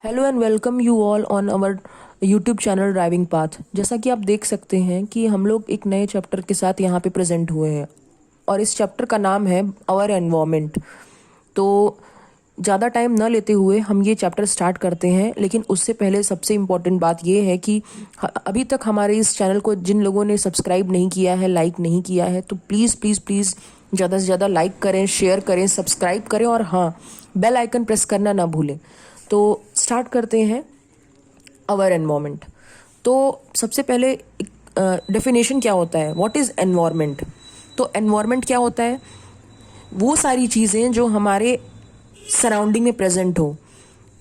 Hello and welcome you all on our YouTube channel Driving Path. जैसा कि आप देख सकते हैं कि हम लोग एक नए चैप्टर के साथ यहाँ पे प्रेजेंट हुए हैं और इस चैप्टर का नाम है आवर एनवायरनमेंट। तो ज़्यादा टाइम न लेते हुए हम ये चैप्टर स्टार्ट करते हैं, लेकिन उससे पहले सबसे इम्पॉर्टेंट बात ये है कि अभी तक हमारे इस चैनल को जिन लोगों ने सब्सक्राइब नहीं किया है, लाइक नहीं किया है, तो प्लीज़ प्लीज़ प्लीज़ ज़्यादा से ज़्यादा लाइक करें, शेयर करें, सब्सक्राइब करें और हाँ, बेल आइकन प्रेस करना ना भूलें। तो स्टार्ट करते हैं आवर एनवायरनमेंट। तो सबसे पहले डेफिनेशन क्या होता है, व्हाट इज़ एनवायरनमेंट। तो एनवायरनमेंट क्या होता है, वो सारी चीज़ें जो हमारे सराउंडिंग में प्रेजेंट हो,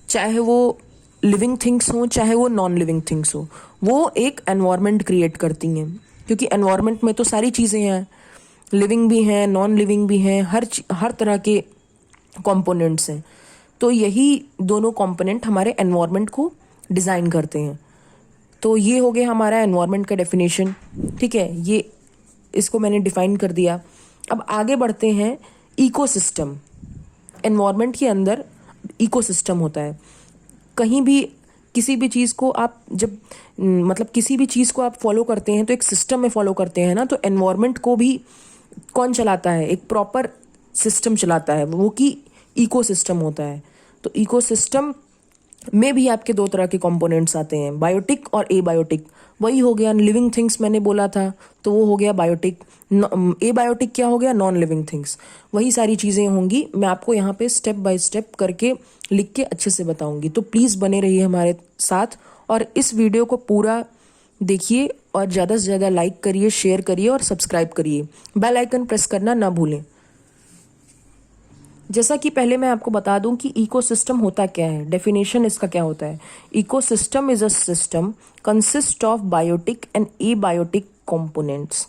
चाहे वो लिविंग थिंग्स हो चाहे वो नॉन लिविंग थिंग्स हो, वो एक एनवायरनमेंट क्रिएट करती हैं। क्योंकि एनवायरनमेंट में तो सारी चीज़ें हैं, लिविंग भी हैं, नॉन लिविंग भी हैं, हर तरह के कंपोनेंट्स हैं। तो यही दोनों कंपोनेंट हमारे एनवायरनमेंट को डिज़ाइन करते हैं। तो ये हो गया हमारा एनवायरनमेंट का डेफिनेशन। ठीक है, ये इसको मैंने डिफाइन कर दिया। अब आगे बढ़ते हैं। इकोसिस्टम, एनवायरनमेंट के अंदर इकोसिस्टम होता है। कहीं भी किसी भी चीज़ को आप जब मतलब किसी भी चीज़ को आप फॉलो करते हैं तो एक सिस्टम में फॉलो करते हैं ना। तो एनवायरनमेंट को भी कौन चलाता है, एक प्रॉपर सिस्टम चलाता है, वो कि इकोसिस्टम होता है। तो इकोसिस्टम में भी आपके दो तरह के कंपोनेंट्स आते हैं, बायोटिक और एबायोटिक। वही हो गया लिविंग थिंग्स मैंने बोला था, तो वो हो गया बायोटिक। एबायोटिक क्या हो गया, नॉन लिविंग थिंग्स। वही सारी चीज़ें होंगी, मैं आपको यहाँ पे स्टेप बाय स्टेप करके लिख के अच्छे से बताऊंगी। तो प्लीज़ बने रहिए हमारे साथ और इस वीडियो को पूरा देखिए और ज़्यादा से ज़्यादा लाइक करिए, शेयर करिए और सब्सक्राइब करिए। बेल आइकन प्रेस करना ना भूलें। जैसा कि पहले मैं आपको बता दूं कि इकोसिस्टम होता क्या है, डेफिनेशन इसका क्या होता है। Ecosystem is a system consist of biotic and abiotic components.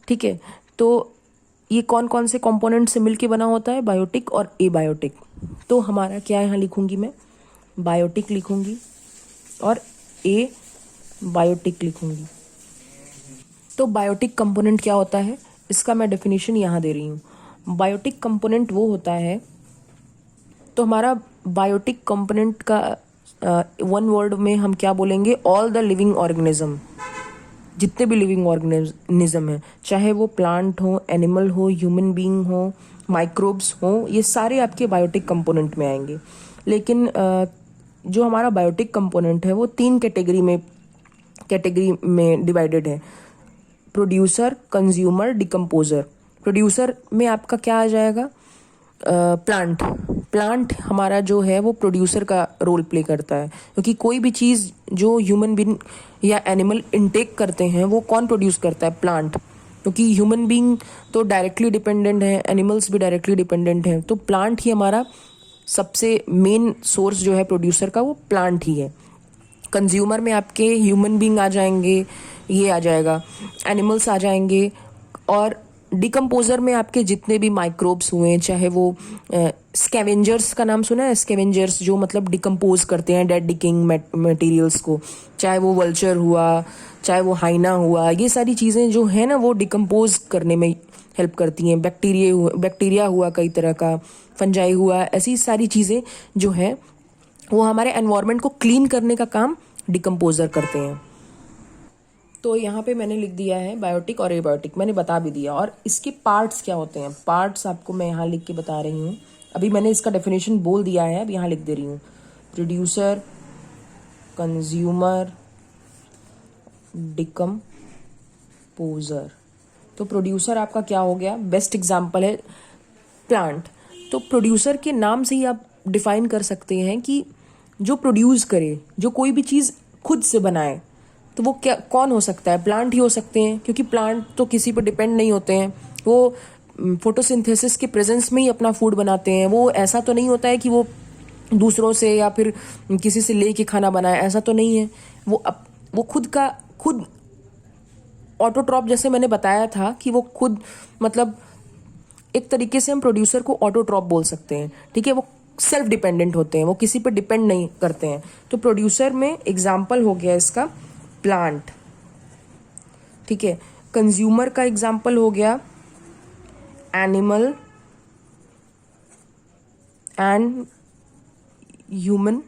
ठीक है, तो ये कौन कौन से कंपोनेंट से मिलके बना होता है, बायोटिक और एबायोटिक। तो हमारा क्या यहाँ लिखूंगी मैं, बायोटिक लिखूंगी और ए बायोटिक लिखूंगी। तो बायोटिक कंपोनेंट क्या होता है, इसका मैं डेफिनेशन यहाँ दे रही हूँ। बायोटिक कंपोनेंट वो होता है, तो हमारा बायोटिक कंपोनेंट का वन वर्ड में हम क्या बोलेंगे, ऑल द लिविंग ऑर्गेनिज्म। जितने भी लिविंग ऑर्गेनिज्म है, चाहे वो प्लांट हो, एनिमल हो, ह्यूमन बीइंग हो, माइक्रोब्स हो, ये सारे आपके बायोटिक कंपोनेंट में आएंगे। लेकिन जो हमारा बायोटिक कंपोनेंट है वो तीन कैटेगरी में डिवाइडेड है, प्रोड्यूसर, कंज्यूमर, डिकम्पोजर। प्रोड्यूसर में आपका क्या आ जाएगा, प्लांट। प्लांट हमारा जो है वो प्रोड्यूसर का रोल प्ले करता है, क्योंकि कोई भी चीज़ जो ह्यूमन बीइंग या एनिमल इनटेक करते हैं वो कौन प्रोड्यूस करता है, प्लांट। क्योंकि ह्यूमन बीइंग तो डायरेक्टली डिपेंडेंट है, एनिमल्स भी डायरेक्टली डिपेंडेंट हैं, तो प्लांट ही हमारा सबसे मेन सोर्स जो है प्रोड्यूसर का, वो प्लांट ही है। कंज्यूमर में आपके ह्यूमन बीइंग आ जाएंगे, ये आ जाएगा, एनिमल्स आ जाएंगे। और डिकम्पोजर में आपके जितने भी माइक्रोब्स हुए, चाहे वो स्कैवेंजर्स का नाम सुना है, स्कैवेंजर्स जो मतलब डिकम्पोज करते हैं डेड डिकिंग मटेरियल्स को, चाहे वो वल्चर हुआ, चाहे वो हाइना हुआ, ये सारी चीज़ें जो है ना वो डिकम्पोज करने में हेल्प करती हैं। बैक्टीरिया हुआ कई तरह का, फंजाई हुआ, ऐसी सारी चीज़ें जो है वो हमारे एनवायरनमेंट को क्लीन करने का काम डिकम्पोजर करते हैं। तो यहाँ पे मैंने लिख दिया है बायोटिक और एबायोटिक, मैंने बता भी दिया। और इसके पार्ट्स क्या होते हैं, पार्ट्स आपको मैं यहाँ लिख के बता रही हूँ। अभी मैंने इसका डेफिनेशन बोल दिया है, अब यहाँ लिख दे रही हूँ। Producer, consumer, decomposer. तो प्रोड्यूसर आपका क्या हो गया, बेस्ट एग्जाम्पल है प्लांट। तो प्रोड्यूसर के नाम से ही आप डिफाइन कर सकते हैं कि जो प्रोड्यूस करे, जो कोई भी चीज़ खुद से बनाए, तो वो क्या कौन हो सकता है, प्लांट ही हो सकते हैं। क्योंकि प्लांट तो किसी पर डिपेंड नहीं होते हैं, वो फोटोसिंथेसिस के प्रेजेंस में ही अपना फूड बनाते हैं। वो ऐसा तो नहीं होता है कि वो दूसरों से या फिर किसी से लेके खाना बनाए, ऐसा तो नहीं है। वो खुद ऑटोट्रॉप, जैसे मैंने बताया था कि वो खुद मतलब एक तरीके से हम प्रोड्यूसर को ऑटोट्रॉप बोल सकते हैं। ठीक है, वो सेल्फ डिपेंडेंट होते हैं, वो किसी पर डिपेंड नहीं करते हैं। तो प्रोड्यूसर में एग्जाम्पल हो गया इसका प्लांट। ठीक है, कंज्यूमर का एग्जाम्पल हो गया एनिमल एंड ह्यूमन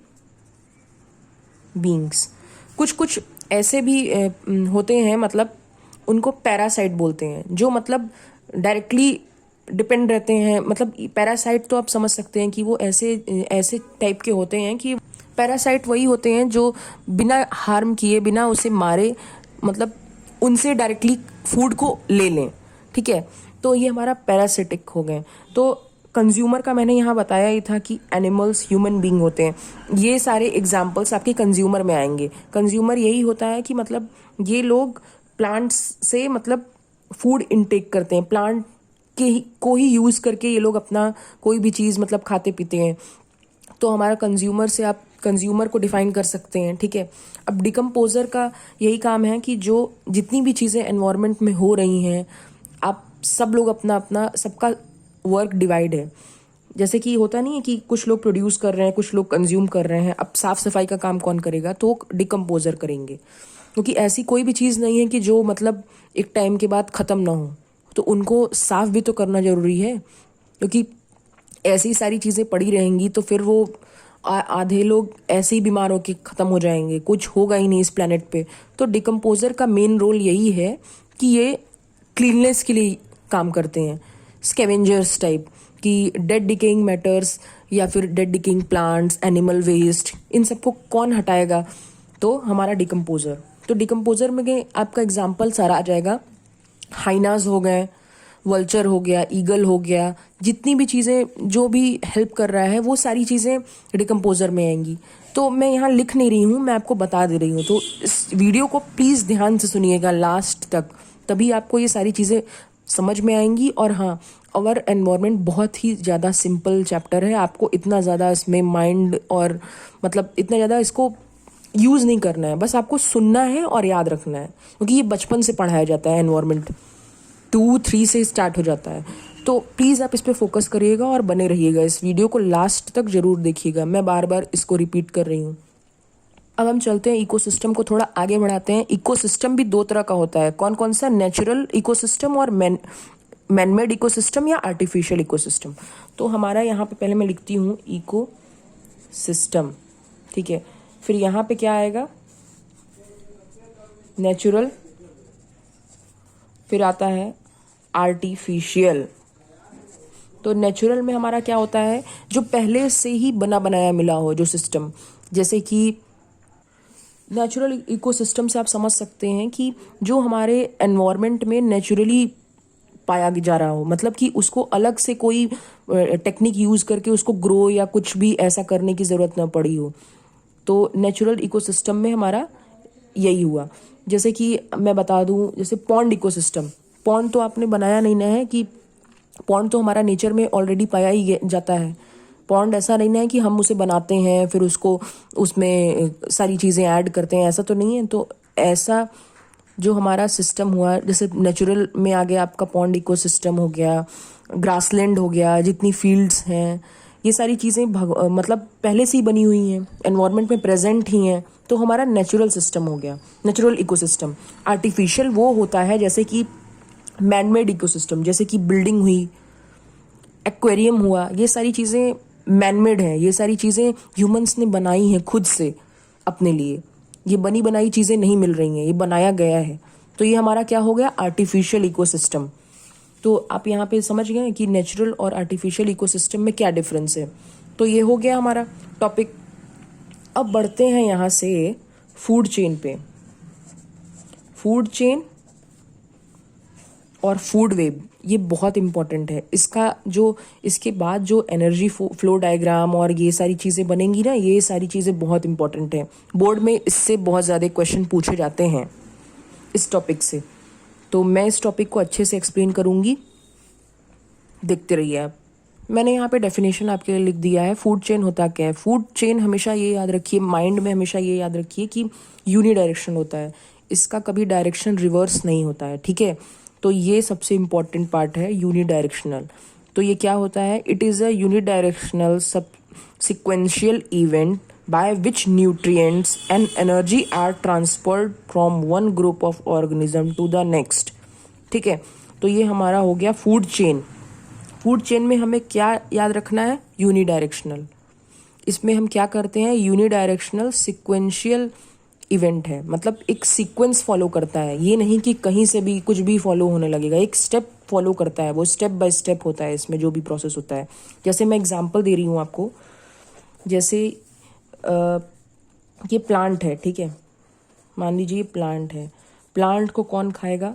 बींग्स। कुछ कुछ ऐसे भी होते हैं, मतलब उनको पैरासाइट बोलते हैं, जो मतलब डायरेक्टली डिपेंड रहते हैं। मतलब पैरासाइट तो आप समझ सकते हैं कि वो ऐसे ऐसे टाइप के होते हैं कि पैरासाइट वही होते हैं जो बिना हार्म किए, बिना उसे मारे, मतलब उनसे डायरेक्टली फूड को ले लें, ठीक है। तो ये हमारा पैरासिटिक हो गए। तो कंज्यूमर का मैंने यहाँ बताया ही था कि एनिमल्स ह्यूमन बीइंग होते हैं। ये सारे एग्जाम्पल्स आपके कंज्यूमर में आएंगे। कंज्यूमर यही होता है कि मतलब ये लोग प्लांट्स से मतलब फूड इनटेक करते हैं, प्लांट को ही यूज़ करके ये लोग अपना कोई भी चीज़ मतलब खाते पीते हैं। तो हमारा कंज्यूमर से आप कंज्यूमर को डिफाइन कर सकते हैं, ठीक है। अब डिकम्पोजर का यही काम है कि जो जितनी भी चीज़ें एनवायरनमेंट में हो रही हैं, आप सब लोग अपना अपना सबका वर्क डिवाइड है। जैसे कि होता नहीं है कि कुछ लोग प्रोड्यूस कर रहे हैं, कुछ लोग कंज्यूम कर रहे हैं। अब साफ सफाई का काम कौन करेगा? तो डिकम्पोजर करेंगे, क्योंकि ऐसी कोई भी चीज़ नहीं है कि जो मतलब एक टाइम के बाद ख़त्म ना हो। तो उनको साफ भी तो करना ज़रूरी है, क्योंकि ऐसी सारी चीज़ें पड़ी रहेंगी तो फिर वो आधे लोग ऐसे ही बीमार होकर ख़त्म हो जाएंगे, कुछ होगा ही नहीं इस प्लेनेट पे। तो डिकम्पोजर का मेन रोल यही है कि ये क्लीननेस के लिए काम करते हैं, स्कैवेंजर्स टाइप, कि डेड डिकेइंग मैटर्स या फिर dead decaying plants, animal waste, इन सबको कौन हटाएगा? तो हमारा डिकम्पोजर। तो डिकम्पोजर में आपका एग्जाम्पल सारा आ जाएगा। हाइनाज हो गए, वल्चर हो गया, ईगल हो गया, जितनी भी चीज़ें जो भी हेल्प कर रहा है वो सारी चीज़ें डिकम्पोजर में आएंगी। तो मैं यहाँ लिख नहीं रही हूँ, मैं आपको बता दे रही हूँ। तो इस वीडियो को प्लीज़ ध्यान से सुनिएगा लास्ट तक, तभी आपको ये सारी चीज़ें समझ में आएंगी। और हाँ, आवर एनवायरनमेंट बहुत ही ज़्यादा सिंपल चैप्टर है। आपको इतना ज़्यादा इसमें माइंड और मतलब इतना ज़्यादा इसको यूज़ नहीं करना है, बस आपको सुनना है और याद रखना है, क्योंकि ये बचपन से पढ़ाया जाता है। एनवायरनमेंट 2-3 से स्टार्ट हो जाता है। तो प्लीज़ आप इस पर फोकस करिएगा और बने रहिएगा। इस वीडियो को लास्ट तक जरूर देखिएगा, मैं बार बार इसको रिपीट कर रही हूँ। अब हम चलते हैं इकोसिस्टम को थोड़ा आगे बढ़ाते हैं। इकोसिस्टम भी 2 तरह का होता है। कौन कौन सा? नेचुरल इकोसिस्टम और मैनमेड इकोसिस्टम या आर्टिफिशियल इकोसिस्टम। तो हमारा यहाँ पे पहले मैं लिखती हूँ इको सिस्टम, ठीक है। फिर यहाँ पे क्या आएगा? नेचुरल, फिर आता है आर्टिफिशियल। तो नेचुरल में हमारा क्या होता है? जो पहले से ही बना बनाया मिला हो जो सिस्टम, जैसे कि नेचुरल इकोसिस्टम से आप समझ सकते हैं कि जो हमारे एनवायरनमेंट में नेचुरली पाया जा रहा हो, मतलब कि उसको अलग से कोई टेक्निक यूज़ करके उसको ग्रो या कुछ भी ऐसा करने की ज़रूरत ना पड़ी हो। तो नेचुरल इकोसिस्टम में हमारा यही हुआ। जैसे कि मैं बता दूं, जैसे पॉन्ड इकोसिस्टम। पॉन्ड तो आपने बनाया नहीं ना है, कि पॉन्ड तो हमारा नेचर में ऑलरेडी पाया ही जाता है। पॉन्ड ऐसा नहीं है कि हम उसे बनाते हैं फिर उसको उसमें सारी चीज़ें ऐड करते हैं, ऐसा तो नहीं है। तो ऐसा जो हमारा सिस्टम हुआ, जैसे नेचुरल में आ गया आपका पॉन्ड इकोसिस्टम हो गया, ग्रासलैंड हो गया, जितनी फील्ड्स हैं, ये सारी चीज़ें मतलब पहले से ही बनी हुई हैं, एनवायरनमेंट में प्रेजेंट ही हैं। तो हमारा नेचुरल सिस्टम हो गया, नेचुरल इकोसिस्टम। आर्टिफिशियल वो होता है जैसे कि मैनमेड इकोसिस्टम, जैसे कि बिल्डिंग हुई, एक्वेरियम हुआ, ये सारी चीज़ें मैनमेड हैं। ये सारी चीज़ें ह्यूमंस ने बनाई हैं खुद से अपने लिए। ये बनी बनाई चीज़ें नहीं मिल रही हैं, ये बनाया गया है। तो ये हमारा क्या हो गया? Artificial ecosystem. तो आप यहाँ पे समझ गए कि नेचुरल और आर्टिफिशियल इकोसिस्टम में क्या डिफरेंस है। तो ये हो गया हमारा टॉपिक। अब बढ़ते हैं यहाँ से फूड चेन पे। फूड चेन और फूड वेब, ये बहुत इंपॉर्टेंट है। इसका जो इसके बाद जो एनर्जी फ्लो डायग्राम और ये सारी चीज़ें बनेंगी ना, ये सारी चीज़ें बहुत इंपॉर्टेंट है। बोर्ड में इससे बहुत ज़्यादा क्वेश्चन पूछे जाते हैं इस टॉपिक से। तो मैं इस टॉपिक को अच्छे से एक्सप्लेन करूँगी, देखते रहिए आप। मैंने यहाँ पे डेफिनेशन आपके लिए लिख दिया है। फूड चेन होता क्या है? फूड चेन हमेशा ये याद रखिए, माइंड में हमेशा ये याद रखिए कि यूनी डायरेक्शन होता है, इसका कभी डायरेक्शन रिवर्स नहीं होता है, ठीक है। तो ये सबसे इम्पॉर्टेंट पार्ट है, यूनी डायरेक्शनल। तो ये क्या होता है? It is a unidirectional sequential event by which nutrients and energy are transferred from one group of organism to the next, ठीक है। तो ये हमारा हो गया फूड चेन। फूड चेन में हमें क्या याद रखना है? Unidirectional. इसमें हम क्या करते हैं, यूनिडायरेक्शनल सिक्वेंशियल इवेंट है, मतलब एक सीक्वेंस फॉलो करता है, ये नहीं कि कहीं से भी कुछ भी फॉलो होने लगेगा, एक स्टेप फॉलो करता है, वो स्टेप बाय स्टेप होता है इसमें जो भी प्रोसेस होता है। जैसे मैं एग्जांपल दे रही हूँ आपको, जैसे ये प्लांट है, ठीक है, मान लीजिए ये प्लांट है, प्लांट को कौन खाएगा,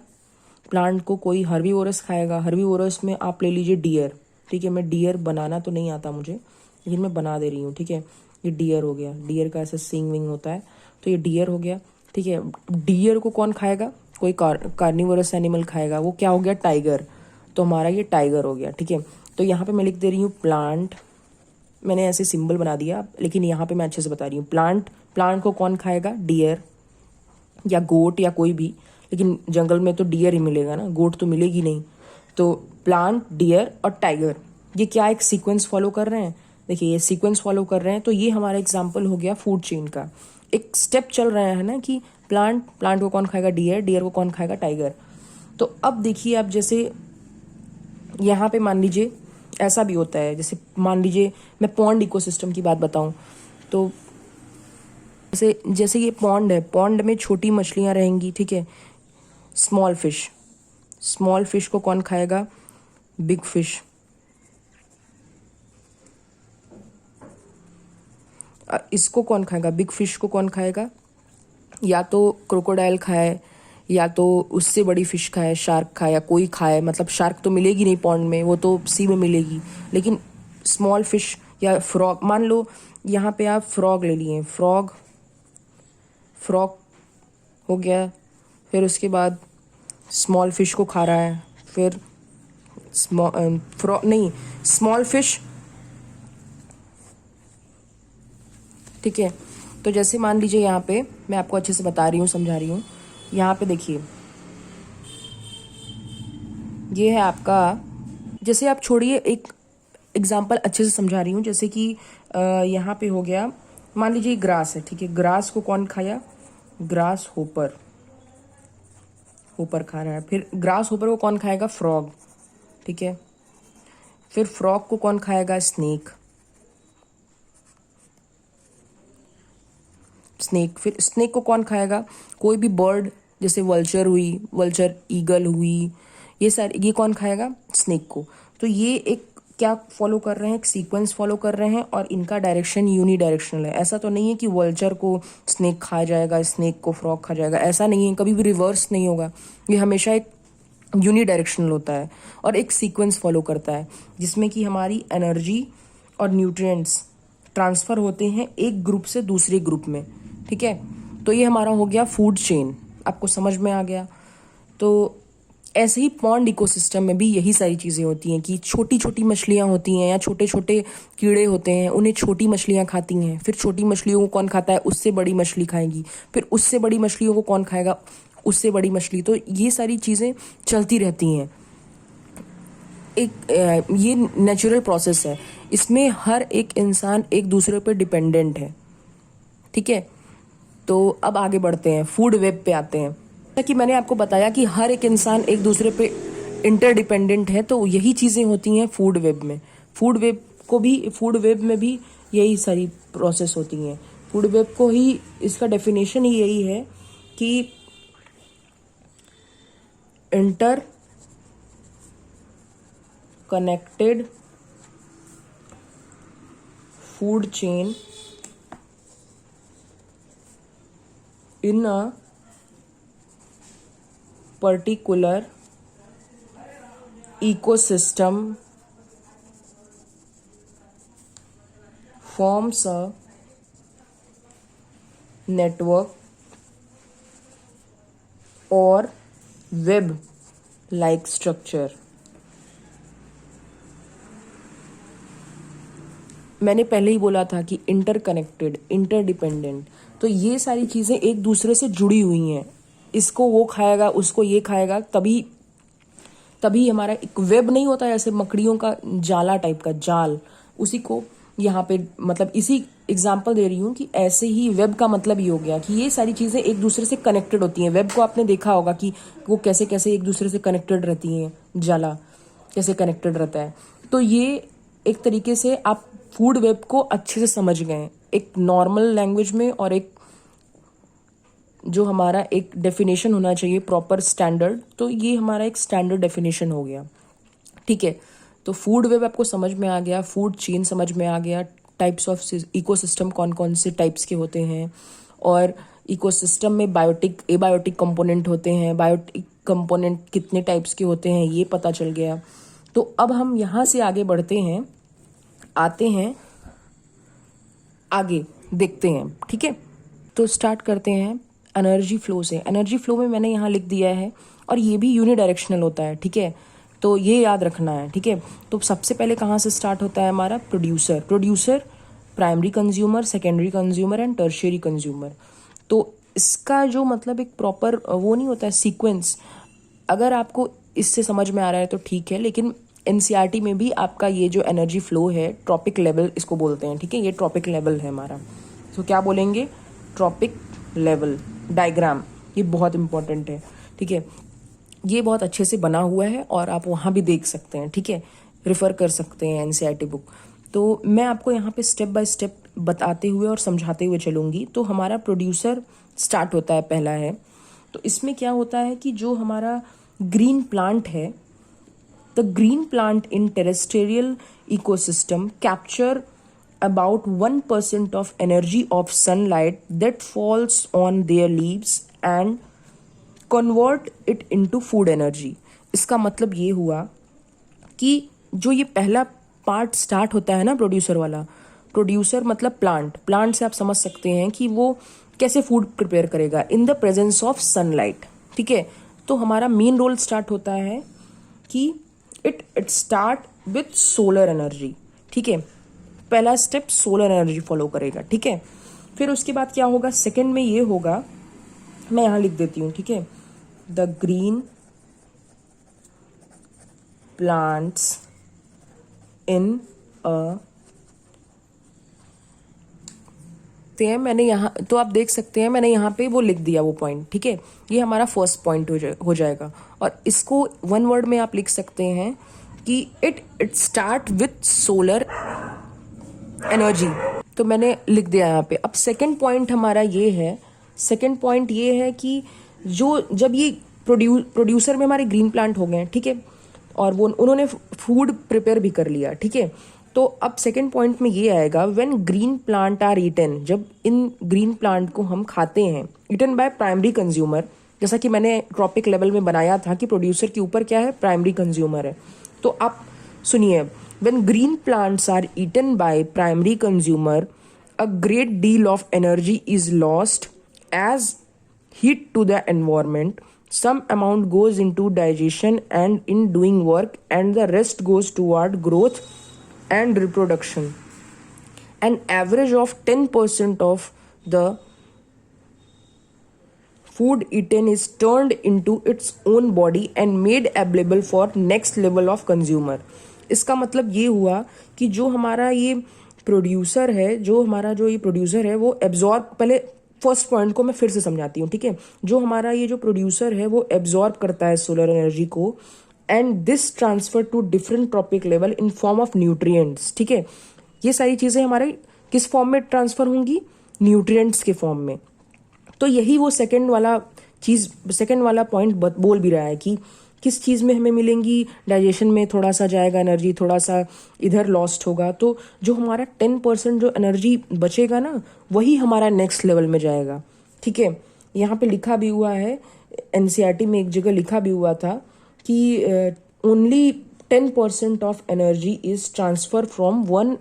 प्लांट को कोई हर्बीवोरस खाएगा। हर्बीवोरस में आप ले लीजिए डियर, ठीक है, मैं डियर बनाना तो नहीं आता मुझे, लेकिन मैं बना दे रही हूँ, ठीक है। ये डियर हो गया, डियर का ऐसा सींग विंग होता है, तो ये डियर हो गया, ठीक है। डियर को कौन खाएगा, कोई कार्निवोरस एनिमल खाएगा, वो क्या हो गया, टाइगर, तो हमारा ये टाइगर हो गया, ठीक है। तो यहाँ पे मैं लिख दे रही हूँ प्लांट, मैंने ऐसे सिंबल बना दिया, लेकिन यहाँ पे मैं अच्छे से बता रही हूँ, प्लांट, प्लांट को कौन खाएगा, डियर या गोट या कोई भी, लेकिन जंगल में तो डियर ही मिलेगा ना, गोट तो मिलेगी नहीं। तो प्लांट, डियर और टाइगर, ये क्या एक सीक्वेंस फॉलो कर रहे हैं, देखिए ये सीक्वेंस फॉलो कर रहे हैं। तो ये हमारा एग्जाम्पल हो गया फूड चेन का, एक स्टेप चल रहा है ना, कि प्लांट, प्लांट को कौन खाएगा, डियर, डियर को कौन खाएगा, टाइगर। तो अब देखिए आप, जैसे यहाँ पे मान लीजिए ऐसा भी होता है, जैसे मान लीजिए मैं पॉन्ड इकोसिस्टम की बात बताऊं, तो जैसे जैसे ये पॉन्ड है, पॉन्ड में छोटी मछलियां रहेंगी, ठीक है, स्मॉल फिश, स्मॉल फिश को कौन खाएगा, बिग फिश। इसको कौन खाएगा, बिग फिश को कौन खाएगा, या तो क्रोकोडाइल खाए, या तो उससे बड़ी फिश खाए, शार्क खाए, या कोई खाए, मतलब शार्क तो मिलेगी नहीं पॉन्ड में, वो तो सी में मिलेगी, लेकिन स्मॉल फिश या फ्रॉग, मान लो यहाँ पे आप फ्रॉग ले लिए, फ्रॉग, फ्रॉग हो गया, फिर उसके बाद स्मॉल फिश को खा रहा है, फिर फ्रॉग नहीं, स्मॉल फिश, ठीक है। तो जैसे मान लीजिए यहाँ पे मैं आपको अच्छे से बता रही हूँ, समझा रही हूँ, यहाँ पे देखिए ये है आपका, जैसे आप छोड़िए, एक एग्जाम्पल अच्छे से समझा रही हूँ, जैसे कि यहाँ पे हो गया, मान लीजिए ग्रास है, ठीक है, ग्रास को कौन खाया, ग्रास होपर, होपर खा रहा है, फिर ग्रास होपर को कौन खाएगा, फ्रॉग, ठीक है, फिर फ्रॉग को कौन खाएगा, स्नेक, स्नेक, फिर स्नेक को कौन खाएगा, कोई भी बर्ड, जैसे वल्चर हुई, वल्चर, ईगल हुई, ये सारे, ये कौन खाएगा, स्नेक को। तो ये एक क्या फॉलो कर रहे हैं, एक सीक्वेंस फॉलो कर रहे हैं, और इनका डायरेक्शन यूनी डायरेक्शनल है। ऐसा तो नहीं है कि वल्चर को स्नेक खा जाएगा, स्नेक को फ्रॉग खा जाएगा, ऐसा नहीं है, कभी भी रिवर्स नहीं होगा, ये हमेशा एक यूनी डायरेक्शनल होता है और एक सीक्वेंस फॉलो करता है, जिसमें कि हमारी एनर्जी और न्यूट्रिएंट्स ट्रांसफ़र होते हैं एक ग्रुप से दूसरे ग्रुप में, ठीक है। तो ये हमारा हो गया फूड चेन, आपको समझ में आ गया। तो ऐसे ही पॉन्ड इकोसिस्टम में भी यही सारी चीज़ें होती हैं कि छोटी छोटी मछलियाँ होती हैं या छोटे छोटे कीड़े होते हैं, उन्हें छोटी मछलियाँ खाती हैं, फिर छोटी मछलियों को कौन खाता है, उससे बड़ी मछली खाएगी, फिर उससे बड़ी मछलियों को कौन खाएगा, उससे बड़ी मछली। तो ये सारी चीज़ें चलती रहती हैं, एक ये नेचुरल प्रोसेस है, इसमें हर एक इंसान एक दूसरे पर डिपेंडेंट है, ठीक है। तो अब आगे बढ़ते हैं, फूड वेब पे आते हैं। जैसा कि मैंने आपको बताया कि हर एक इंसान एक दूसरे पे इंटरडिपेंडेंट है, तो यही चीज़ें होती हैं फूड वेब में। फूड वेब को भी, फूड वेब में भी यही सारी प्रोसेस होती हैं। फूड वेब को ही, इसका डेफिनेशन ही यही है कि inter connected food chain in a particular ecosystem forms a network or web like structure। मैंने पहले ही बोला था कि इंटरकनेक्टेड, इंटरडिपेंडेंट, तो ये सारी चीज़ें एक दूसरे से जुड़ी हुई हैं, इसको वो खाएगा, उसको ये खाएगा, तभी तभी हमारा एक वेब नहीं होता, ऐसे मकड़ियों का जाला टाइप का जाल, उसी को यहाँ पे, मतलब इसी एग्जाम्पल दे रही हूँ कि ऐसे ही वेब का मतलब ये हो गया कि ये सारी चीज़ें एक दूसरे से कनेक्टेड होती हैं। वेब को आपने देखा होगा कि वो कैसे कैसे एक दूसरे से कनेक्टेड रहती हैं, जाला कैसे कनेक्टेड रहता है। तो ये एक तरीके से आप फूड वेब को अच्छे से समझ गए हैं, एक नॉर्मल लैंग्वेज में और एक जो हमारा एक डेफिनेशन होना चाहिए प्रॉपर स्टैंडर्ड, तो ये हमारा एक स्टैंडर्ड डेफिनेशन हो गया। ठीक है, तो फूड वेब आपको समझ में आ गया, फूड चेन समझ में आ गया, टाइप्स ऑफ इकोसिस्टम कौन कौन से टाइप्स के होते हैं, और इकोसिस्टम में बायोटिक एबायोटिक कंपोनेंट होते हैं, बायोटिक कंपोनेंट कितने टाइप्स के होते हैं ये पता चल गया। तो अब हम यहाँ से आगे बढ़ते हैं, आते हैं आगे देखते हैं। ठीक है, तो स्टार्ट करते हैं एनर्जी फ्लो से। एनर्जी फ्लो में मैंने यहाँ लिख दिया है, और ये भी यूनिडायरेक्शनल होता है। ठीक है, तो ये याद रखना है। ठीक है, तो सबसे पहले कहाँ से स्टार्ट होता है हमारा producer. Producer primary consumer, secondary consumer and tertiary consumer. तो इसका जो मतलब एक प्रॉपर वो नहीं होता है सीक्वेंस, अगर आपको इससे समझ में आ रहा है तो ठीक है, लेकिन एनसीईआरटी में भी आपका ये जो एनर्जी फ्लो है ट्रॉपिक लेवल इसको बोलते हैं। ठीक है, ये ट्रॉपिक लेवल है हमारा। तो क्या बोलेंगे, ट्रॉपिक लेवल डायग्राम, ये बहुत इंपॉर्टेंट है। ठीक है, ये बहुत अच्छे से बना हुआ है और आप वहाँ भी देख सकते हैं। ठीक है, रेफर कर सकते हैं एनसीईआरटी बुक। तो मैं आपको यहाँ पे स्टेप बाय स्टेप बताते हुए और समझाते हुए चलूँगी। तो हमारा प्रोड्यूसर स्टार्ट होता है, पहला है। तो इसमें क्या होता है कि जो हमारा ग्रीन प्लांट है, the green plant in terrestrial ecosystem capture about 1% of energy of sunlight that falls on their leaves and convert it into food energy। इसका मतलब ये हुआ कि जो ये पहला पार्ट स्टार्ट होता है ना प्रोड्यूसर वाला, प्रोड्यूसर मतलब प्लांट, प्लांट से आप समझ सकते हैं कि वो कैसे फूड प्रिपेयर करेगा in the presence of sunlight. ठीक है, तो हमारा मेन रोल स्टार्ट होता है कि it start with solar energy. ठीक है, पहला स्टेप सोलर एनर्जी फॉलो करेगा। ठीक है, फिर उसके बाद क्या होगा, सेकंड में ये होगा, मैं यहां लिख देती हूं। ठीक है, द ग्रीन प्लांट्स इन अ, मैंने यहाँ तो आप देख सकते हैं मैंने यहाँ पे वो लिख दिया वो पॉइंट। ठीक है, ये हमारा फर्स्ट पॉइंट हो जाएगा, और इसको वन वर्ड में आप लिख सकते हैं कि it start with solar energy. तो मैंने लिख दिया यहाँ पे। अब सेकंड पॉइंट हमारा ये है, सेकंड पॉइंट ये है कि जब ये प्रोड्यूसर में हमारे ग्रीन प्लांट हो गए। ठीक है, और वो उन्होंने फूड प्रिपेयर भी कर लिया। ठीक है, तो अब सेकंड पॉइंट में ये आएगा, when green plant are eaten, जब इन ग्रीन प्लांट को हम खाते हैं, ईटन बाय प्राइमरी कंज्यूमर, जैसा कि मैंने ट्रॉपिक लेवल में बनाया था कि प्रोड्यूसर के ऊपर क्या है, प्राइमरी कंज्यूमर है। तो आप सुनिए, when green plants are eaten by primary consumer, a great deal of energy is lost as heat to the environment. Some amount goes into digestion and in doing work, and the rest goes toward growth and reproduction. An average of 10% of the food eaten is turned into its own body and made available for next level of consumer। इसका मतलब ये हुआ कि जो हमारा ये producer है, वो एब्जॉर्ब, पहले फर्स्ट पॉइंट को मैं फिर से समझाती हूँ। ठीक है, जो हमारा ये जो प्रोड्यूसर है वो एब्जॉर्ब करता है सोलर एनर्जी को, and this transfer to different trophic level in form of nutrients. ठीक है, ये सारी चीजें हमारे किस फॉर्म में ट्रांसफर होंगी, न्यूट्रिएंट्स के फॉर्म में। तो यही वो सेकंड वाला पॉइंट बोल भी रहा है कि किस चीज़ में हमें मिलेंगी, डाइजेशन में थोड़ा सा जाएगा एनर्जी, थोड़ा सा इधर लॉस्ट होगा, तो जो हमारा 10% जो एनर्जी बचेगा ना, वही हमारा नेक्स्ट लेवल में जाएगा। ठीक है, यहाँ पे लिखा भी हुआ है, एनसीईआरटी में एक जगह लिखा भी हुआ था कि only 10% of energy is transfer from one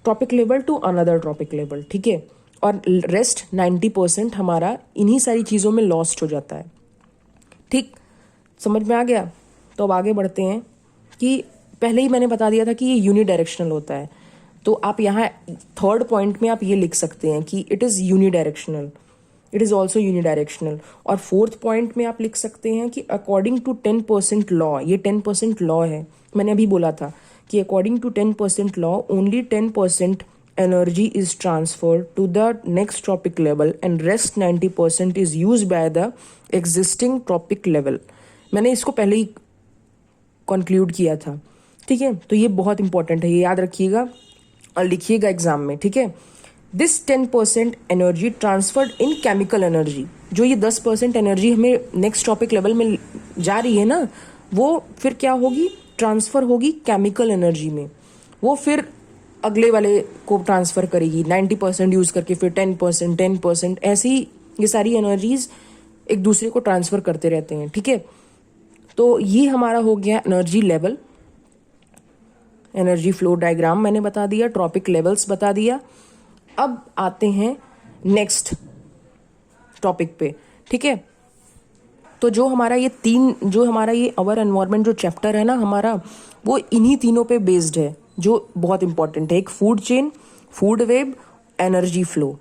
trophic level to another trophic level. ठीक है, और रेस्ट 90% हमारा इन्हीं सारी चीज़ों में लॉस्ट हो जाता है। ठीक, समझ में आ गया। तो अब आगे बढ़ते हैं कि पहले ही मैंने बता दिया था कि ये यूनिडायरेक्शनल होता है, तो आप यहाँ थर्ड पॉइंट में आप ये लिख सकते हैं कि it is unidirectional, it is also unidirectional. और फोर्थ पॉइंट में आप लिख सकते हैं कि अकॉर्डिंग टू 10% लॉ, ये 10% लॉ है, मैंने अभी बोला था कि according to 10% law only 10% energy is transferred to the next tropic level and rest 90% is used by the existing tropic level। मैंने इसको पहले ही कंक्लूड किया था। ठीक है, तो ये बहुत इंपॉर्टेंट है, ये याद रखिएगा। और लिखिएगा एग्जाम में, ठीक है। This 10% energy transferred in chemical energy, जो ये 10% एनर्जी हमें नेक्स्ट टॉपिक लेवल में जा रही है ना, वो फिर क्या होगी, ट्रांसफर होगी केमिकल एनर्जी में। वो फिर अगले वाले को ट्रांसफर करेगी 90% यूज करके, फिर 10%, 10%, ऐसे ही ये सारी एनर्जीज एक दूसरे को ट्रांसफर करते रहते हैं, ठीक है। तो ये हमारा हो गया energy level, energy flow diagram मैंने बता दिया, ट्रॉपिक लेवल्स बता दिया। अब आते हैं नेक्स्ट टॉपिक पे, ठीक है। तो जो हमारा ये अवर एनवायरनमेंट जो चैप्टर है ना हमारा, वो इन्हीं तीनों पे बेस्ड है, जो बहुत इंपॉर्टेंट है। एक food chain, food web, energy flow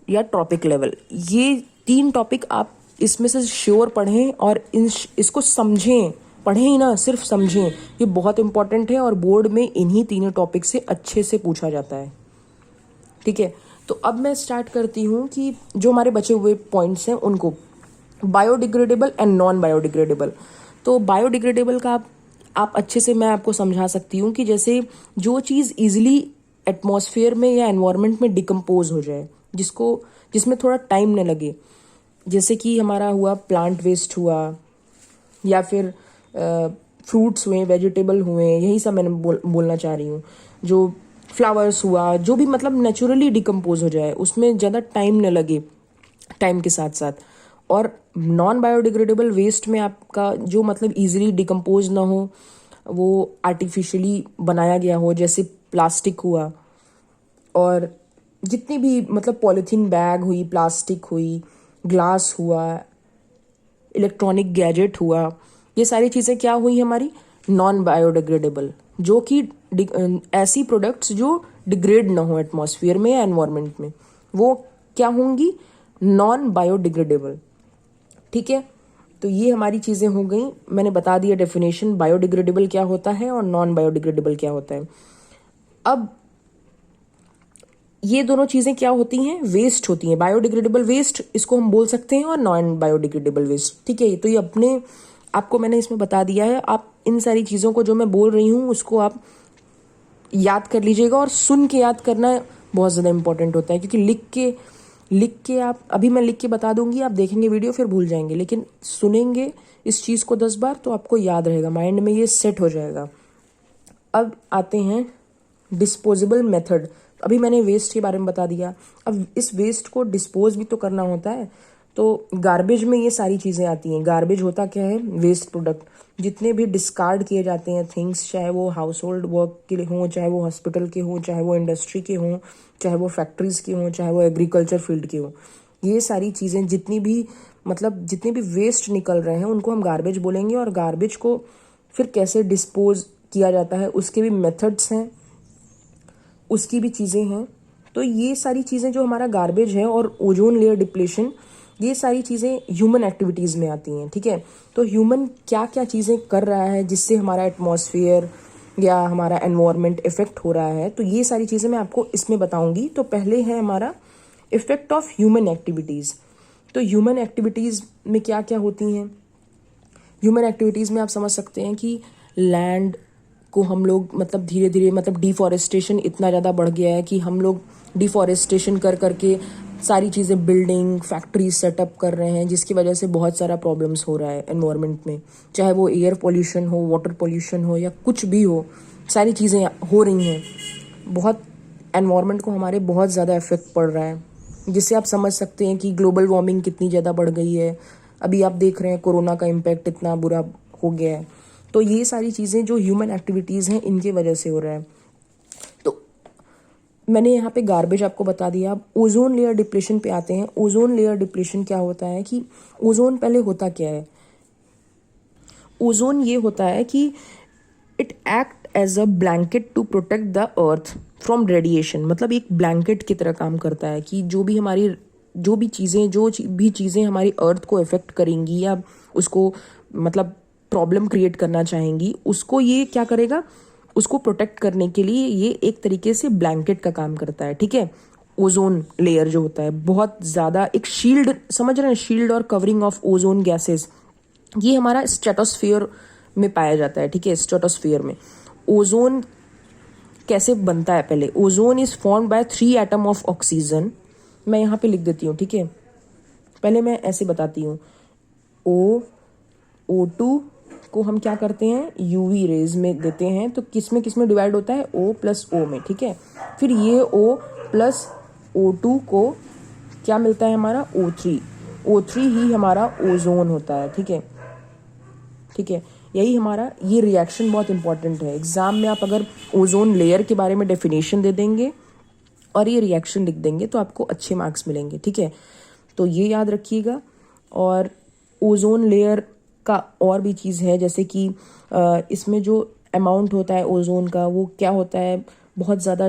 या ट्रॉपिक लेवल, ये 3 टॉपिक आप इसमें से श्योर पढ़ें और इसको समझें, पढ़ें ही ना, सिर्फ समझें। ये बहुत इंपॉर्टेंट है और बोर्ड में इन्हीं तीनों टॉपिक से अच्छे से पूछा जाता है, ठीक है। तो अब मैं स्टार्ट करती हूँ कि जो हमारे बचे हुए पॉइंट्स हैं उनको, बायोडिग्रेडेबल एंड नॉन बायोडिग्रेडेबल। तो बायोडिग्रेडेबल का आप अच्छे से मैं आपको समझा सकती हूँ कि जैसे जो चीज़ इजीली एटमॉस्फेयर में या एनवायरनमेंट में डिकम्पोज हो जाए, जिसमें थोड़ा टाइम न लगे, जैसे कि हमारा हुआ प्लांट वेस्ट हुआ, या फिर फ्रूट्स हुए, वेजिटेबल हुए, यही सब मैंने बोलना चाह रही हूँ। जो फ्लावर्स हुआ, जो भी मतलब नेचुरली डिकम्पोज हो जाए, उसमें ज़्यादा टाइम न लगे टाइम के साथ साथ। और नॉन बायोडिग्रेडेबल वेस्ट में आपका जो मतलब इजीली डिकम्पोज ना हो, वो आर्टिफिशियली बनाया गया हो, जैसे प्लास्टिक हुआ, और जितनी भी मतलब पॉलीथीन बैग हुई, प्लास्टिक हुई, ग्लास हुआ, इलेक्ट्रॉनिक गैजेट हुआ, ये सारी चीज़ें क्या हुई हमारी, नॉन बायोडिग्रेडेबल, जो कि ऐसी प्रोडक्ट्स जो डिग्रेड ना हो एटमॉस्फेयर में या एनवायरनमेंट में, वो क्या होंगी, नॉन बायोडिग्रेडेबल, ठीक है। तो ये हमारी चीज़ें हो गई, मैंने बता दिया डेफिनेशन, बायोडिग्रेडेबल क्या होता है और नॉन बायोडिग्रेडेबल क्या होता है। अब ये दोनों चीज़ें क्या होती हैं, वेस्ट होती हैं। बायोडिग्रेडेबल वेस्ट इसको हम बोल सकते हैं, और नॉन बायोडिग्रेडेबल वेस्ट, ठीक है। तो ये आपको मैंने इसमें बता दिया है। आप इन सारी चीज़ों को जो मैं बोल रही हूँ उसको आप याद कर लीजिएगा, और सुन के याद करना बहुत ज़्यादा इंपॉर्टेंट होता है, क्योंकि लिख के आप, अभी मैं लिख के बता दूंगी, आप देखेंगे वीडियो फिर भूल जाएंगे, लेकिन सुनेंगे इस चीज़ को 10 बार तो आपको याद रहेगा, माइंड में ये सेट हो जाएगा। अब आते हैं डिस्पोजेबल मेथड। अभी मैंने वेस्ट के बारे में बता दिया, अब इस वेस्ट को डिस्पोज भी तो करना होता है। तो गार्बेज में ये सारी चीज़ें आती हैं। गार्बेज होता क्या है, वेस्ट प्रोडक्ट, जितने भी डिस्कार्ड किए जाते हैं थिंग्स, चाहे वो हाउस होल्ड वर्क के लिए हों, चाहे वो हॉस्पिटल के हों, चाहे वो इंडस्ट्री के हों, चाहे वो फैक्ट्रीज के हों, चाहे वो एग्रीकल्चर फील्ड के हों, ये सारी चीज़ें जितनी भी वेस्ट निकल रहे हैं उनको हम गार्बेज बोलेंगे। और गार्बेज को फिर कैसे डिस्पोज किया जाता है उसके भी मेथड्स हैं, उसकी भी चीज़ें हैं। तो ये सारी चीज़ें जो हमारा गार्बेज है और ओजोन लेयर डिप्लेशन, ये सारी चीज़ें ह्यूमन एक्टिविटीज़ में आती हैं, ठीक है। तो ह्यूमन क्या क्या चीज़ें कर रहा है जिससे हमारा एटमॉस्फेयर या हमारा एनवायरनमेंट इफेक्ट हो रहा है, तो ये सारी चीज़ें मैं आपको इसमें बताऊंगी। तो पहले है हमारा इफेक्ट ऑफ ह्यूमन एक्टिविटीज़। तो ह्यूमन एक्टिविटीज़ में क्या क्या होती हैं, ह्यूमन एक्टिविटीज़ में आप समझ सकते हैं कि लैंड को हम लोग मतलब धीरे धीरे, मतलब डिफॉरेस्टेशन इतना ज़्यादा बढ़ गया है कि हम लोग डिफॉरेस्टेशन कर करके सारी चीज़ें, बिल्डिंग, फैक्ट्री सेटअप कर रहे हैं, जिसकी वजह से बहुत सारा प्रॉब्लम्स हो रहा है एनवायरनमेंट में, चाहे वो एयर पोल्यूशन हो, वाटर पोल्यूशन हो, या कुछ भी हो, सारी चीज़ें हो रही हैं। बहुत एनवायरनमेंट को हमारे बहुत ज़्यादा इफेक्ट पड़ रहा है, जिससे आप समझ सकते हैं कि ग्लोबल वार्मिंग कितनी ज़्यादा बढ़ गई है। अभी आप देख रहे हैं कोरोना का इम्पैक्ट इतना बुरा हो गया है। तो ये सारी चीज़ें जो ह्यूमन एक्टिविटीज़ हैं इनके वजह से हो रहा है। तो मैंने यहाँ पे गार्बेज आपको बता दिया। अब ओजोन लेयर डिप्लेशन पे आते हैं। ओजोन लेयर डिप्लेशन क्या होता है कि ओजोन पहले होता क्या है, ओजोन ये होता है कि it act as a blanket to protect the earth from radiation. मतलब एक ब्लैंकेट की तरह काम करता है कि जो भी चीज़ें हमारी अर्थ को इफेक्ट करेंगी या उसको मतलब प्रॉब्लम क्रिएट करना चाहेंगी, उसको ये क्या करेगा, उसको प्रोटेक्ट करने के लिए ये एक तरीके से ब्लैंकेट का काम करता है, ठीक है। ओजोन लेयर जो होता है बहुत ज़्यादा एक शील्ड, समझ रहे हैं, शील्ड और कवरिंग ऑफ ओजोन गैसेस, ये हमारा स्ट्रेटोस्फीयर में पाया जाता है, ठीक है। स्ट्रेटोस्फीयर में ओजोन कैसे बनता है, पहले ozone is formed by 3 atom of oxygen. मैं यहाँ पे लिख देती हूँ, ठीक है। पहले मैं ऐसे बताती हूँ, O2 को हम क्या करते हैं, यूवी रेज में देते हैं, तो किस में डिवाइड होता है, O प्लस O में, ठीक है। फिर ये O प्लस O2 को क्या मिलता है हमारा, O3 ही हमारा ओजोन होता है, ठीक है, ठीक है। यही हमारा, ये रिएक्शन बहुत इंपॉर्टेंट है। एग्जाम में आप अगर ओजोन लेयर के बारे में डेफिनेशन दे देंगे और ये रिएक्शन लिख देंगे तो आपको अच्छे मार्क्स मिलेंगे, ठीक है। तो ये याद रखिएगा। और ओजोन लेयर का और भी चीज़ है, जैसे कि इसमें जो अमाउंट होता है ओजोन का, वो क्या होता है, बहुत ज़्यादा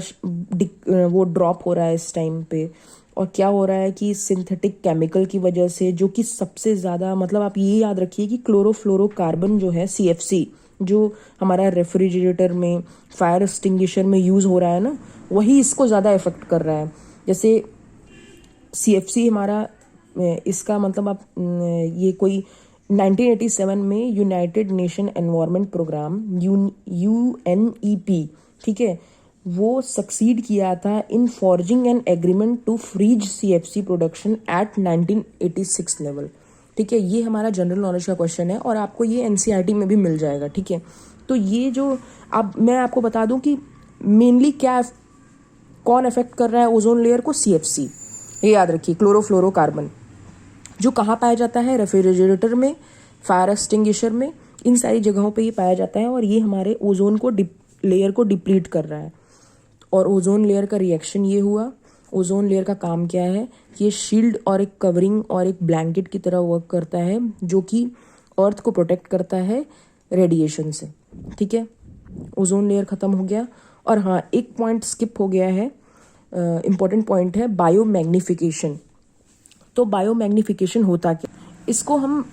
वो ड्रॉप हो रहा है इस टाइम पे। और क्या हो रहा है कि सिंथेटिक केमिकल की वजह से, जो कि सबसे ज़्यादा, मतलब आप ये याद रखिए कि क्लोरोफ्लोरोकार्बन जो है, CFC, जो हमारा रेफ्रिजरेटर में, फायर एक्सटिंग्विशर में यूज़ हो रहा है ना, वही इसको ज़्यादा इफेक्ट कर रहा है। जैसे CFC हमारा, इसका मतलब आप ये कोई 1987 में United Nation Environment Programme UNEP, ठीक है, वो सक्सीड किया था in forging an agreement to freeze CFC production at 1986 level, ठीक है। ये हमारा जनरल नॉलेज का क्वेश्चन है और आपको ये NCERT में भी मिल जाएगा, ठीक है। तो ये जो अब मैं आपको बता दूं कि मेनली क्या, कौन अफेक्ट कर रहा है ओजोन लेयर को, CFC, ये याद रखिए, क्लोरोफ्लोरोकार्बन, जो कहाँ पाया जाता है, रेफ्रिजरेटर में, फायर एक्सटिंग्विशर में, इन सारी जगहों पे ये पाया जाता है। और ये हमारे ओजोन को लेयर को डिप्लीट कर रहा है। और ओजोन लेयर का रिएक्शन ये हुआ। ओजोन लेयर का काम क्या है, ये शील्ड और एक कवरिंग और एक ब्लैंकेट की तरह वर्क करता है, जो कि अर्थ को प्रोटेक्ट करता है रेडिएशन से, ठीक है। ओजोन लेयर खत्म हो गया। और हाँ, एक पॉइंट स्किप हो गया है, इम्पॉर्टेंट पॉइंट है, बायोमैग्निफिकेशन। तो बायोमैग्निफिकेशन होता क्या, इसको हम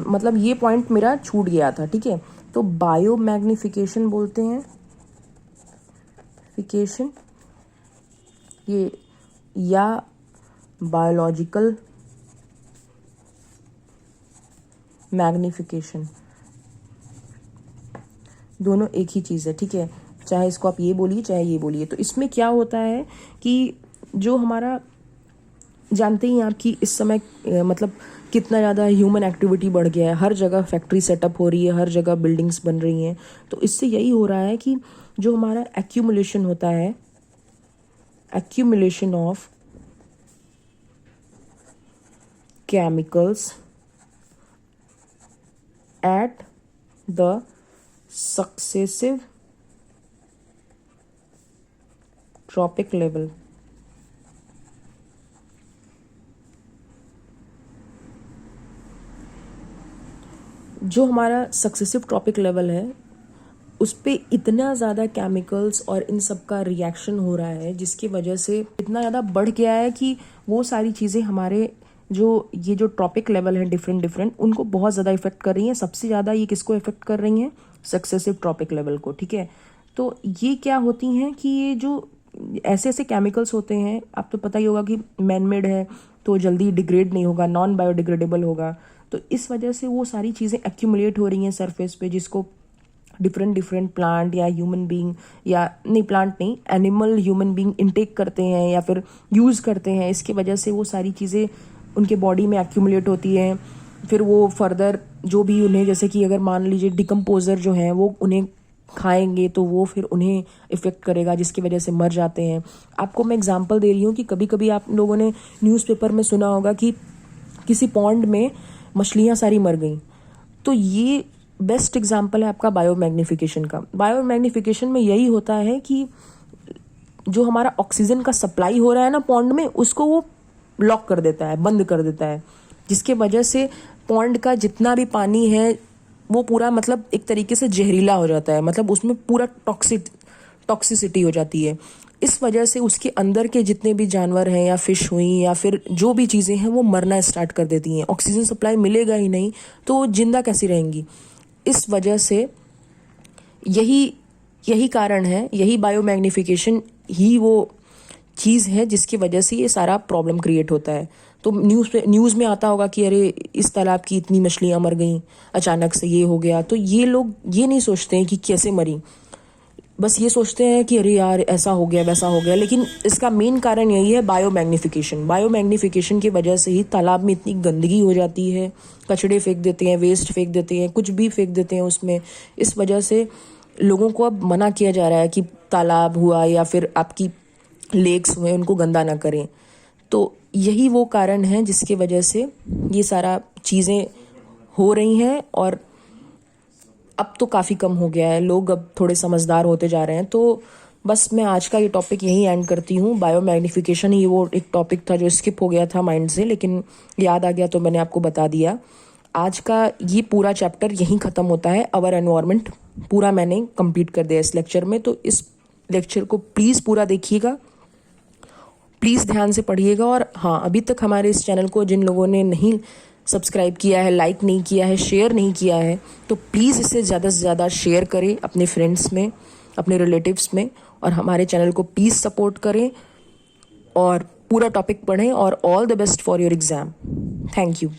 मतलब ये पॉइंट मेरा छूट गया था, ठीक है। तो बायोमैग्निफिकेशन बोलते हैं, फिकेशन ये, या बायोलॉजिकल मैग्निफिकेशन, दोनों एक ही चीज़ है, ठीक है। चाहे इसको आप ये बोलिए चाहे ये बोलिए। तो इसमें क्या होता है कि जो हमारा, जानते ही आप कि इस समय मतलब कितना ज़्यादा ह्यूमन एक्टिविटी बढ़ गया है, हर जगह फैक्ट्री सेटअप हो रही है, हर जगह बिल्डिंग्स बन रही हैं। तो इससे यही हो रहा है कि जो हमारा एक्यूमुलेशन होता है, accumulation of chemicals at the successive trophic level, जो हमारा सक्सेसिव ट्रॉपिक लेवल है, उस पर इतना ज़्यादा केमिकल्स और इन सब का रिएक्शन हो रहा है, जिसकी वजह से इतना ज़्यादा बढ़ गया है कि वो सारी चीज़ें हमारे ये जो ट्रॉपिक लेवल है डिफरेंट, उनको बहुत ज़्यादा इफेक्ट कर रही हैं। सबसे ज़्यादा ये किसको इफेक्ट कर रही हैं, सक्सेसिव ट्रॉपिक लेवल को, ठीक है। तो ये क्या होती हैं कि ये जो ऐसे ऐसे केमिकल्स होते हैं, आप तो पता ही होगा कि मैन मेड है तो जल्दी डिग्रेड नहीं होगा, नॉन बायोडिग्रेडेबल होगा। तो इस वजह से वो सारी चीज़ें एक्यूमुलेट हो रही हैं सरफेस पे, जिसको डिफरेंट प्लांट या ह्यूमन बीइंग, या नहीं प्लांट नहीं, एनिमल ह्यूमन बीइंग इनटेक करते हैं या फिर यूज़ करते हैं। इसकी वजह से वो सारी चीज़ें उनके बॉडी में एक्यूमुलेट होती हैं। फिर वो फर्दर जो भी उन्हें, जैसे कि अगर मान लीजिए डिकम्पोजर जो हैं वो उन्हें खाएंगे तो वो फिर उन्हें इफ़ेक्ट करेगा, जिसकी वजह से मर जाते हैं। आपको मैं एग्जांपल दे रही हूँ कि कभी कभी आप लोगों ने न्यूज़पेपर में सुना होगा कि किसी पॉन्ड में मछलियाँ सारी मर गई। तो ये बेस्ट एग्जांपल है आपका बायोमैग्निफिकेशन का। बायोमैग्निफिकेशन में यही होता है कि जो हमारा ऑक्सीजन का सप्लाई हो रहा है ना पॉन्ड में, उसको वो लॉक कर देता है, बंद कर देता है, जिसके वजह से पॉन्ड का जितना भी पानी है वो पूरा मतलब एक तरीके से जहरीला हो जाता है, मतलब उसमें पूरा टॉक्सिसिटी हो जाती है। इस वजह से उसके अंदर के जितने भी जानवर हैं या फिश हुई या फिर जो भी चीज़ें हैं वो मरना स्टार्ट कर देती हैं। ऑक्सीजन सप्लाई मिलेगा ही नहीं तो वो जिंदा कैसी रहेंगी। इस वजह से यही कारण है, यही बायोमैग्निफिकेशन ही वो चीज़ है जिसकी वजह से ये सारा प्रॉब्लम क्रिएट होता है। तो न्यूज़ में आता होगा कि अरे इस तालाब की इतनी मछलियाँ मर गईं, अचानक से ये हो गया। तो ये लोग ये नहीं सोचते हैं कि कैसे मरी। बस ये सोचते हैं कि अरे यार ऐसा हो गया वैसा हो गया, लेकिन इसका मेन कारण यही है बायो मैग्नीफिकेशन। बायो मैग्नीफिकेशन की वजह से ही तालाब में इतनी गंदगी हो जाती है, कचड़े फेंक देते हैं, वेस्ट फेंक देते हैं, कुछ भी फेंक देते हैं उसमें। इस वजह से लोगों को अब मना किया जा रहा है कि तालाब हुआ या फिर आपकी लेक्स हुए उनको गंदा ना करें। तो यही वो कारण है जिसकी वजह से ये सारा चीज़ें हो रही हैं, और अब तो काफ़ी कम हो गया है, लोग अब थोड़े समझदार होते जा रहे हैं। तो बस मैं आज का ये टॉपिक यहीं एंड करती हूँ। बायो मैग्नीफिकेशन ही वो एक टॉपिक था जो स्किप हो गया था माइंड से, लेकिन याद आ गया तो मैंने आपको बता दिया। आज का ये पूरा चैप्टर यहीं ख़त्म होता है, अवर एनवायरनमेंट पूरा मैंने कंप्लीट कर दिया इस लेक्चर में। तो इस लेक्चर को प्लीज़ पूरा देखिएगा, प्लीज़ ध्यान से पढ़िएगा। और हाँ, अभी तक हमारे इस चैनल को जिन लोगों ने नहीं सब्सक्राइब किया है, लाइक नहीं किया है, शेयर नहीं किया है, तो प्लीज़ इसे ज़्यादा से ज़्यादा शेयर करें अपने फ्रेंड्स में, अपने रिलेटिव्स में, और हमारे चैनल को प्लीज़ सपोर्ट करें और पूरा टॉपिक पढ़ें। और all the best for your exam. Thank you.